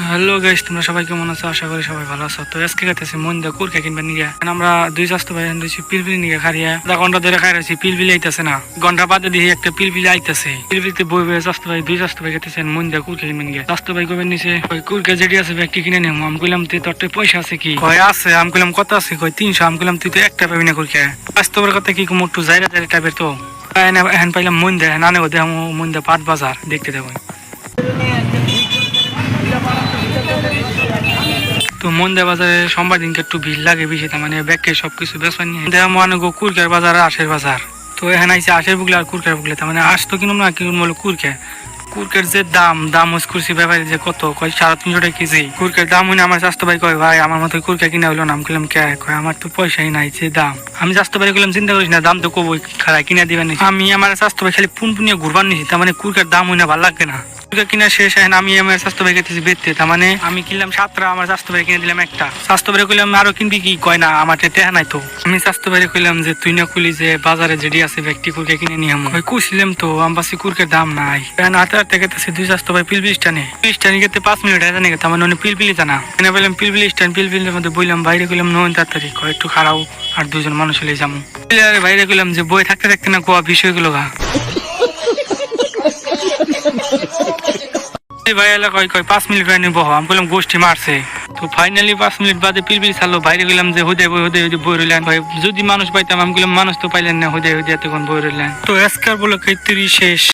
Hello guys, তোমরা সবাই কেমন আছো? আশা করি সবাই ভালো আছো। তো আজকে গেতেছি মন দিয়ে কুরকা কিনবা নিয়ে। আমরা দুই স্বাস্থ্য ভাই রয়েছি পিলপিলি নিয়ে খারিয়া আধা ঘন্টা ধরে খাই রয়েছি, পিলপিলি আইতেছে না। ঘন্টা বাদে দিয়ে একটা পিলপিলি আইতেছে, পিলপিলিতে বই বই স্বাস্থ্য ভাই দুই স্বাস্থ্য ভাই গেতেছেন মন দিয়ে কুরকা কিনবা নিয়ে। স্বাস্থ্য ভাই কবে নিছে ওই কুরকা যেটি আছে ব্যক্তি কিনে নেবো। আমি কইলাম তুই তোর পয়সা আছে কি? কয় আছে। আমি কইলাম কত আছে? কয় 300। আমি কইলাম তুই তো একটা পাবি না কুরকা। বাস্তবের কথা কি কম, একটু জায়গা জায়গা টাইপের। তো এখন পাইলাম মন দেয় না নেবো, দেখ মন দেয় পাট বাজার দেখতে দেবো। তো মন্দা বাজারে সোমবার দিনকে একটু ভিড় লাগে বেশি, তার মানে ব্যাগকে সবকিছু বেসন নিয়ে দেখা মনে গো কুরকার বাজার আশের বাজার। তো এখানে আইসে আশের বুকলে আর কুরকার বুকলে, তার মানে আস তো কিনুম না, কিনুম বলো কুরকের যে দাম হচ্ছে কুরসি ব্যাপারে যে কত কয় 350 টাকা কেজি কুরকের দাম হইনা। আমার স্বাস্থ্য ভাই কয় ভাই আমার মতো কুরকা কিনা হইলো না। আমি কইলাম কে? কয় আমার তো পয়সাই নাই যে দাম। আমি স্বাস্থ্য ভাই কইলাম চিন্তা করিস না, দাম তো কবই, খারাপ কিনা দিবেন। আমি আমার স্বাস্থ্য ভাই খালি পুনপুনিয়া ঘুরবার নিছি, তার মানে কুরকার দাম হইনা ভালো লাগবে না। কিনা শেষ এখন আমি আমার স্বাস্থ্য ভাই খেতেছি বেচতে, তার মানে আমি কিনলাম 7টা, আমার স্বাস্থ্য ভাই কিনে দিলাম একটা। স্বাস্থ্য ভাই কইলাম আরো কিনবি কি? কয় না আমার টেহা নাই। তো আমি স্বাস্থ্য ভাই কইলাম যে তুই না কইলি যে বাজারে যেটি আছে ব্যক্তি কুরকে কিনে নিয়ে আমি কুছিলাম, তো আমবাসি কুরকের দাম নাই। এখন হাতে হাতে গেতেছে দুই স্বাস্থ্য ভাই পিলপিলি স্টানে গেতে 5 মিনিট জানে গেতে আমার মনে পিলপিলি জানা এনে বললাম পিলপিলি স্টান পিলপিলির মধ্যে বললাম বাইরে কইলাম নয় তাড়াতাড়ি কয় একটু খারাপ আর দুজন মানুষ হলে যাবো। বাইরে কইলাম যে বই থাকতে থাকতে না কোয়া বিষয়গুলো গা ভাই এলা কয় 5 মিনিট করে নিবো। আমি বললাম গোষ্ঠী মারছে। তো ফাইনালি 5 মিনিট বাদে পিলপিলি ছাড়লো। বাইরে গেলাম যে হুদে বই রইলেন ভাই, যদি মানুষ পাইতাম। আমি বললাম মানুষ তো পাইলেন না, হুদে এতক্ষণ বই রইলেন। তো আজকাল বলো 30 শেষ।